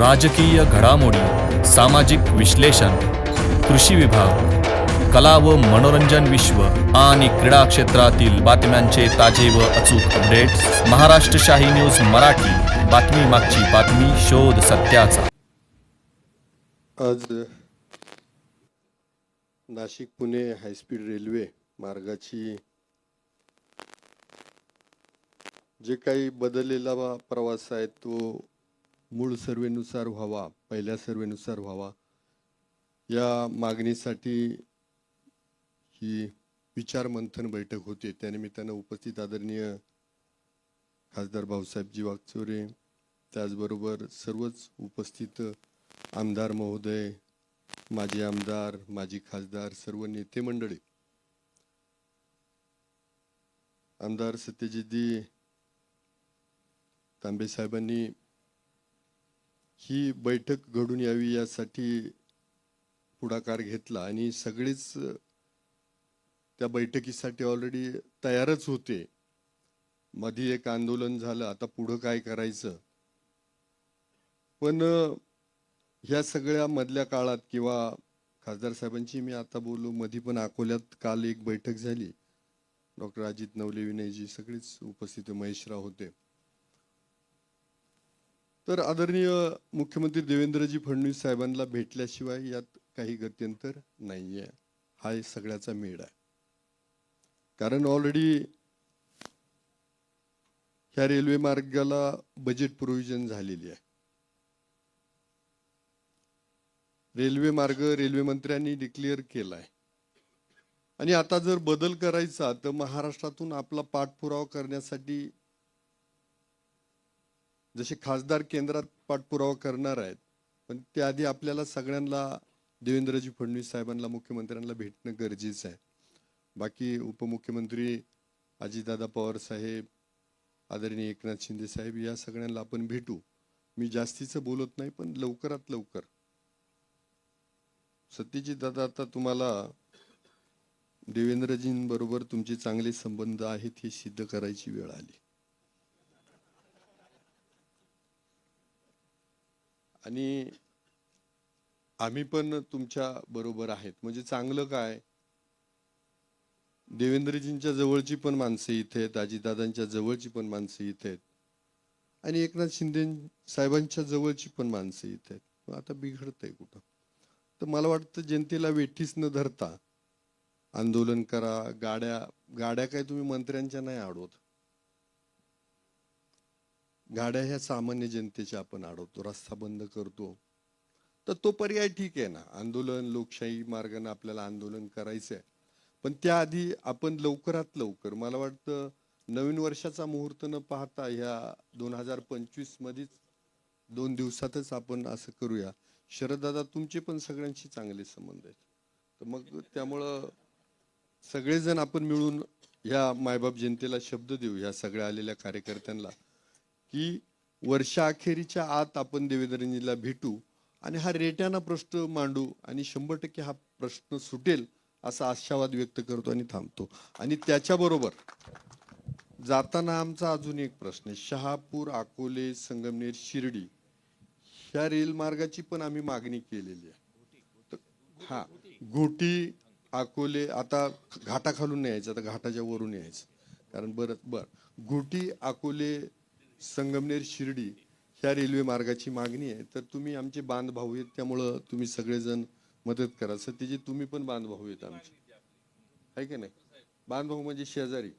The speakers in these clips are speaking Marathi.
राजकीय घडामोडी, सामाजिक विश्लेषण, कृषी विभाग, कला व मनोरंजन विश्व आणि क्रीडा क्षेत्रातील बातम्यांचे ताजे व अचूक अपडेट्स महाराष्ट्र शाही न्यूज मराठी. बातमी मागची बातमी, शोध सत्याचा. आज नाशिक पुणे हायस्पीड रेल्वे मार्गाची जे काही बदललेला प्रवास आहे तो मूळ सर्वेनुसार व्हावा, पहिल्या सर्वेनुसार व्हावा या मागणीसाठी ही विचार मंथन बैठक होती. त्यानिमित्तानं उपस्थित आदरणीय खासदार भाऊसाहेबजी वागचौरे, त्याचबरोबर सर्वच उपस्थित आमदार महोदय, माजी आमदार, माजी खासदार, सर्व नेते मंडळी, आमदार सत्यजितजी तांबे साहेबांनी ही बैठक घडून यावी यासाठी पुढाकार घेतला आणि सगळेच त्या बैठकीसाठी ऑलरेडी तयारच होते. मध्ये एक आंदोलन झालं, आता पुढं काय करायचं. पण ह्या सगळ्या मधल्या काळात किंवा खासदार साहेबांची मी आता बोललो, मध्ये पण अकोल्यात काल एक बैठक झाली. डॉक्टर अजित नवले विनयजी सगळेच उपस्थित, महेशराव होते. तर आदरणीय मुख्यमंत्री देवेंद्रजी फडणवीस साहेबांना भेटल्याशिवाय यात काही गत्यंतर नाहीये. हा सगळ्याचा मेळ आहे. कारण ऑलरेडी ह्या रेल्वे मार्गाला बजेट प्रोव्हिजन झालेली आहे. रेल्वे मार्ग रेल्वे मंत्र्यांनी डिक्लेअर केलाय आणि आता जर बदल करायचा तर महाराष्ट्रातून आपला पाठपुरावा करण्यासाठी जसे खासदार केंद्रात पाठपुरावा करणार आहेत, पण त्याआधी आपल्याला सगळ्यांना देवेंद्रजी फडणवीस साहेबांना, मुख्यमंत्र्यांना भेटणं गरजेचं आहे. बाकी उपमुख्यमंत्री अजितदादा पवार साहेब, आदरणीय एकनाथ शिंदे साहेब, या सगळ्यांना आपण भेटू. मी जास्तीचं बोलत नाही, पण लवकरात लवकर. सत्यजित दादा, आता तुम्हाला देवेंद्रजींबरोबर तुमचे चांगले संबंध आहेत हे सिद्ध करायची वेळ आली. आणि आम्ही पण तुमच्या बरोबर आहेत. म्हणजे चांगलं काय, देवेंद्रजींच्या जवळची पण माणसं इथे आहेत, अजितदादांच्या जवळची पण माणसं इथे आहेत आणि एकनाथ शिंदे साहेबांच्या जवळची पण माणसं इथे आहेत. आता बिघडतंय कुठं? तर मला वाटतं जनतेला वेठीस न धरता आंदोलन करा. गाड्या काय तुम्ही मंत्र्यांच्या नाही अडवत. गाड्या ह्या सामान्य जनतेच्या आपण अडवतो, रस्ता बंद करतो. तर तो पर्याय ठीक आहे ना, आंदोलन लोकशाही मार्गाने आपल्याला आंदोलन करायचंय. पण त्याआधी आपण लवकरात लवकर, मला वाटतं नवीन वर्षाचा मुहूर्त न पाहता ह्या 2025 मध्येच 2 दिवसातच आपण असं करूया. शरददादा, तुमचे पण सगळ्यांशी चांगले संबंध आहेत, तर मग त्यामुळं सगळेजण आपण मिळून ह्या मायबाप जनतेला शब्द देऊ, ह्या सगळ्या आलेल्या कार्यकर्त्यांना, की वर्षाअखेरीच्या आत आपण देवेंद्रजींना भेटू आणि हा रेट्याना प्रश्न मांडू आणि 100% हा प्रश्न सुटेल असा आशावाद व्यक्त करतो आणि थांबतो. आणि त्याच्याबरोबर जाताना आमचा अजून एक प्रश्न आहे. शहापूर, अकोले, संगमनेर, शिर्डी ह्या रेल मार्गाची पण आम्ही मागणी केलेली आहे. हा, घोटी, अकोले, आता घाटाखालून नाही यायचं, आता घाटाच्या वरून यायचं. कारण घोटी, अकोले, संगमनेर, शिर्डी ह्या रेल्वे मार्गाची मागणी आहे. तर तुम्ही आमचे बांधभाऊ आहेत, त्यामुळं तुम्ही सगळेजण मदत करा. सत्यजित, तुम्ही पण बांधभाऊ आहेत आमचे, आहे की नाही? बांधभाऊ म्हणजे शेजारी.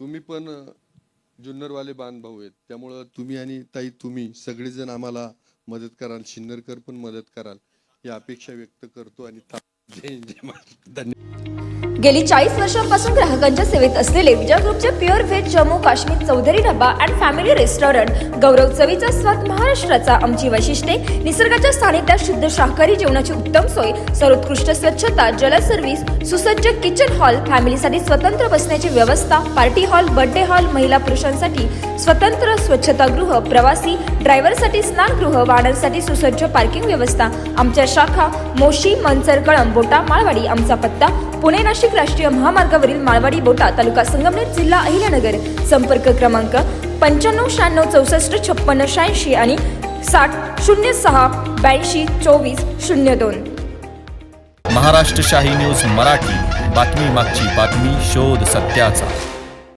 तुम्ही पण जुन्नरवाले बांधभाऊ आहेत, त्यामुळं तुम्ही आणि ताई, तुम्ही सगळेजण आम्हाला मदत कराल. शिन्नरकर पण मदत कराल ही अपेक्षा व्यक्त करतो आणि धन्यवाद. गेली 40 वर्षांपासून ग्राहकांच्या सेवेत असलेले विजय ग्रुपचे pure veg Jammu Kashmir Chaudhary dhaba and family restaurant, गौरव चवीचा स्वाद महाराष्ट्राचा. आमची वैशिष्ट्ये: निसर्गाच्या सानिध्यात शुद्ध शाकाहारी जेवणाची उत्तम सोय, सर्वोत्कृष्ट स्वच्छता, जल सर्व्हिस, सुसज्ज किचन हॉल, फॅमिलीसाठी स्वतंत्र बसण्याची व्यवस्था, पार्टी हॉल, बर्थडे हॉल, महिला पुरुषांसाठी स्वतंत्र स्वच्छतागृह, प्रवासी ड्रायव्हरसाठी स्नानगृह, वाहनांसाठी सुसज्ज पार्किंग व्यवस्था. आमच्या शाखा मोशी, मनसर, कळंब, बोटा, माळवाडी. आमचा पत्ता: पुणे नाशिक राष्ट्रीय महामार्गावरील माळवाडी बोटा, तालुका संगमनेर, जिल्हा अहिल्यानगर. संपर्क क्रमांक 95 96 64 56 86 आणि 6006822402. महाराष्ट्र शाही न्यूज मराठी, बातमी मागची बातमी, शोध सत्याचा.